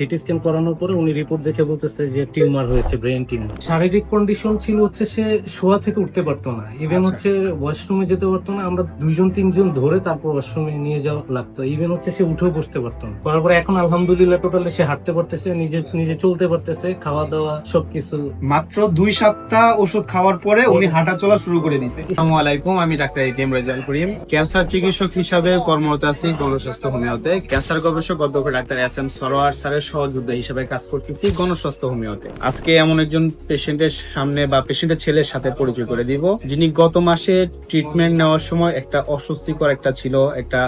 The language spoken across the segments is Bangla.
সিটি স্ক্যান করানোর পরে উনি রিপোর্ট দেখে বলতেছে যে টিউমার হয়েছে, ব্রেন টিউমার। শারীরিক কন্ডিশন ছিল হচ্ছে সে শোয়া থেকে উঠতে পারতো না, ইভেন হচ্ছে ওয়াশরুমে যেতে পারতো না। আমরা দুইজন তিনজন ধরে তারপর ওয়াশরুমে নিয়ে যাওয়া লাগতো। ইভেন হচ্ছে সে উঠেও বসতে পারতো না। করার পরে এখন আলহামদুলিল্লাহ টোটালি সে হাঁটতে পারতেছে, নিজে নিজে চলতে পারতেছে, খাওয়া দাওয়া সবকিছু। মাত্র 2 সপ্তাহ ওষুধ খাওয়ার পরে উনি হাঁটা চলা শুরু করে দিয়েছে। আসসালামু আলাইকুম, আমি doctor ATM Rezaul Karim, cancer চিকিৎসক হিসাবে কর্মরত আছি গণস্বাস্থ্য হোমিওতে। ক্যান্সার গবেষক অধ্যক্ষ ডাক্তার এস.এম. সরোয়ার স্যারের সহযোদ্ধা হিসেবে কাজ করতেছি গণস্বাস্থ্য হোমিওতে। আজকে এমন একজন পেশেন্টের সামনে বা পেশেন্টের ছেলের সাথে পরিচয় করে দিব, যিনি গত মাসে ট্রিটমেন্ট নেওয়ার সময় একটা অস্বস্তিকর একটা ছিল, একটা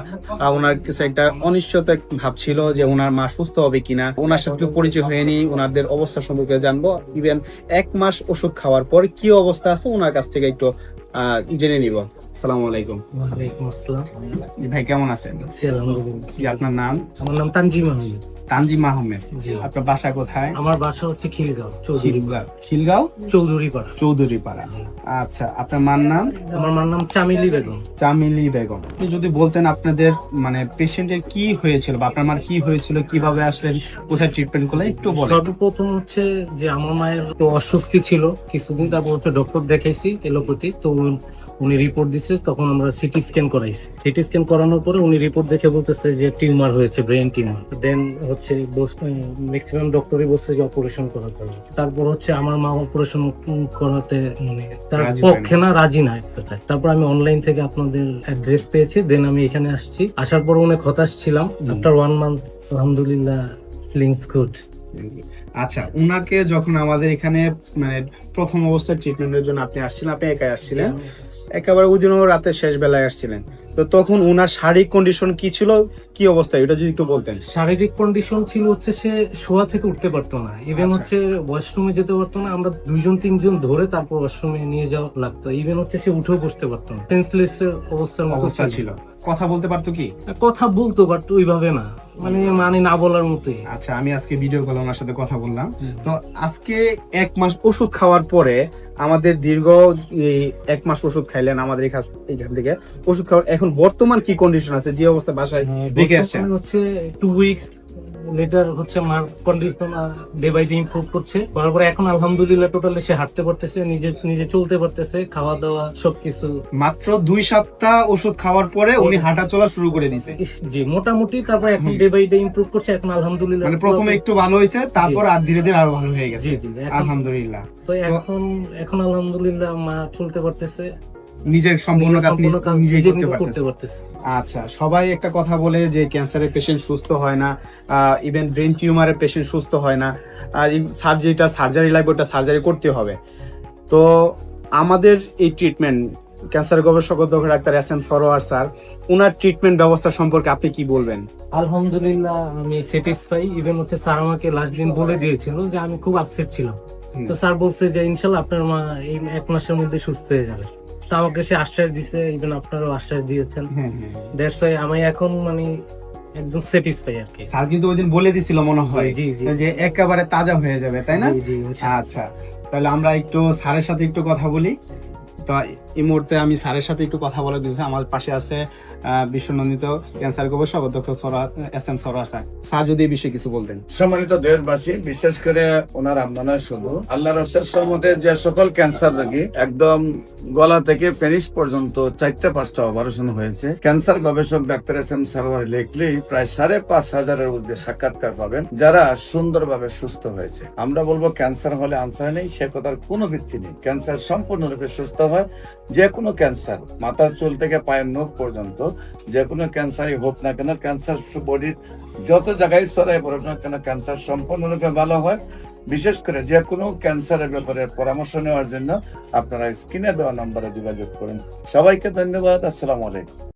ওনার কাছে একটা অনিশ্চয়তা ভাব ছিল যে ওনার মা সুস্থ হবে কিনা। ওনার সাথে একটু পরিচয় হয়নি, ওনাদের অবস্থা সম্পর্কে জানবো। ইভেন 1 মাস ওষুধ খাওয়ার পর কি অবস্থা আছে ওনার কাছ থেকে একটু জেনে নিব। আসসালামু আলাইকুম। ওয়ালাইকুম আসসালাম। ভাই কেমন আছেন? জি, আলহামদুলিল্লাহ। কি আপনার নাম? আমার নাম তানজিম আহমেদ। তানজিম আহমেদ। জি। আপনার বাসা কোথায়? আমার বাসা হচ্ছে খিলগাঁও, চৌধুরীপাড়া। খিলগাঁও চৌধুরীপাড়া। চৌধুরীপাড়া। আচ্ছা, আপনার মার নাম? আমার মার নাম চামেলি বেগম। চামেলি বেগম। আপনি যদি বলতেন আপনাদের মানে পেশেন্টের কি হয়েছিল বা আপনার মার কি হয়েছিল, কিভাবে আসলেন, কোথায় ট্রিটমেন্ট করলেন একটু বলেন। সর্বপ্রথম হচ্ছে যে আমার মায়ের তো অস্বস্তি ছিল কিছুদিন, তারপর হচ্ছে ডক্টর দেখাইছি এলোপ্যাথি। তো উনি রিপোর্ট দিছে, তখন আমরা সিটি স্ক্যান করাইছি। সিটি স্ক্যান করানোর পরে উনি রিপোর্ট দেখে বলতেছে যে টিউমার হয়েছে, ব্রেন টিউমার। দেন হচ্ছে ম্যাক্সিমাম ডক্টরই বলছে যে অপারেশন করাতে হবে। তারপর হচ্ছে আমার মা অপারেশন করাতে মানে তার পক্ষে না, রাজি না এক কথায়। তারপর আমি অনলাইন থেকে আপনাদের অ্যাড্রেস পেয়েছি, দেন আমি এখানে আসছি। আসার পর অনেক হতাশ ছিলাম। আফটার 1 মান্থ আলহামদুলিল্লাহ ফিলিংস গুড। আচ্ছা, উনাকে যখন আমাদের এখানে মানে প্রথম অবস্থায় ট্রিটমেন্টের জন্য আপনি আসছিলেন, আপনি একাই আসছিলেন, একেবারে ওই দিনও রাতে শেষ বেলায় আসছিলেন। তো তখন উনার শারীরিক কন্ডিশন কি ছিল, কি অবস্থা, এটা যদি একটু বলতেন। শারীরিক কন্ডিশন ছিল হচ্ছে সে শোয়া থেকে উঠতে পারতো না, ইভেন আচ্ছা। হচ্ছে ওয়াশরুমে যেতে পারতো না। আমরা দুইজন তিনজন ধরে তারপর ওয়াশরুমে নিয়ে যাওয়া লাগতো। ইভেন হচ্ছে সে উঠেও বসতে পারতো না, সেন্সলেস অবস্থার মতো অবস্থা ছিল। কথা বলতে পারতো কি? কথা বলতো বাট ওইভাবে না, মানে না বলার মতোই। আচ্ছা, আমি আজকে ভিডিও কলে ওনার সাথে কথা বললাম। তো আজকে 1 মাস ওষুধ খাওয়ার পরে আমাদের দীর্ঘ 1 মাস ওষুধ খাইলেন আমাদের এখান থেকে ওষুধ খাওয়ার এখন বর্তমান কি কন্ডিশন আছে, যে অবস্থা বাসায় রেখে আসছেন? বর্তমানে হচ্ছে 2 উইকস লেটার হচ্ছে আমার condition day by day improve করছে। তারপরে এখন আলহামদুলিল্লাহ টোটালি সে হাঁটতে পারতেছে, নিজে নিজে চলতে পারতেছে, খাওয়া দাওয়া সবকিছু। মাত্র 2 সপ্তাহ ওষুধ খাওয়ার পরে উনি হাঁটা চলা শুরু করে দিয়েছে। জি, মোটামুটি। তারপর এখন ডে বাই ডে ইমপ্রুভ করছে। এখন আলহামদুলিল্লাহ মানে প্রথমে একটু ভালো হয়েছে, তারপর আর ধীরে ধীরে আরো ভালো হয়ে গেছে। জি জি, আলহামদুলিল্লাহ। তো এখন আলহামদুলিল্লাহ মা চলতে পারতেছে, নিজের সম্পূর্ণ কাজ নিজেই করতে করতে পারতেছে। পারতেছে। আচ্ছা, সবাই একটা কথা বলে যে ক্যান্সারের পেশেন্ট সুস্থ হয় না, ইভেন ব্রেন টিউমারের পেশেন্ট সুস্থ হয় না, সার্জারি লাগবে, ওটা সার্জারি করতে হবে। তো আমাদের এই ট্রিটমেন্ট ক্যান্সার গবেষক অধ্যক্ষ ডাক্তার এস.এম. সরোয়ার স্যার, ওনার ট্রিটমেন্ট ব্যবস্থা সম্পর্কে আপনি কি বলবেন? আলহামদুলিল্লাহ আমি স্যাটিসফাই। ইভেন হচ্ছে স্যার আমাকে লাস্ট দিন বলে দিয়েছিল যে আমি খুব আপসেট ছিলাম। তো স্যার বলছে যে ইনশাল্লাহ আপনার মা এই 1 মাসের মধ্যে সুস্থ হয়ে যাবে। তো আমাকে সে আশ্বাস দিছে, ইভেন আপনারও আশ্বাস দিয়েছেন। দ্যাটস ওয়াই আমি এখন মানে একদম স্যাটিসফাই আর কি। স্যার কিন্তু ওইদিন বলে দিছিল মনে হয় জি, জি। যে একেবারে তাজা হয়ে যাবে, তাই না? জি, জি, ইনশাআল্লাহ। আচ্ছা, তাহলে আমরা একটু স্যারের সাথে একটু কথা বলি। তো এই মুহূর্তে আমি স্যারের সাথে একটু কথা বলে দিয়েছি। আমার পাশে আছে বিশ্বনন্দিত ক্যান্সার গবেষক অধ্যক্ষ এস.এম. সরোয়ার স্যার। স্যার যদি এই বিষয়ে কিছু বলতেন। সম্মানিত দেশবাসী, বিশেষ করে ওনার আমদানা শুধু আল্লাহর অশেষ রহমতে যে সকল ক্যান্সার রোগী একদম গলা থেকে পেনিস পর্যন্ত 4-5টা অপারেশন হয়েছে, ক্যান্সার গবেষক ডাক্তার এস.এম. সরোয়ার লিখলেই প্রায় 5,500-এর ঊর্ধ্বে সাক্ষাৎকার পাবেন যারা সুন্দরভাবে সুস্থ হয়েছে। আমরা বলবো ক্যান্সার হলে আনসার নেই, সে কথার কোনো ভিত্তি নেই। ক্যান্সার সম্পূর্ণরূপে সুস্থ হয়। যে কোনো ক্যান্সার, মাথার চুল থেকে পায়ের নখ পর্যন্ত যে কোনো ক্যান্সারই হোক না কেন, ক্যান্সার বডির যত জায়গায় ছড়াই পড়ুক না কেন, ক্যান্সার সম্পূর্ণরূপে ভালো হয়। বিশেষ করে যে কোনো ক্যান্সারের ব্যাপারে পরামর্শ নেওয়ার জন্য আপনারা স্ক্রিনে দেওয়া নম্বরে যোগাযোগ করুন। সবাইকে ধন্যবাদ। আসসালামু আলাইকুম।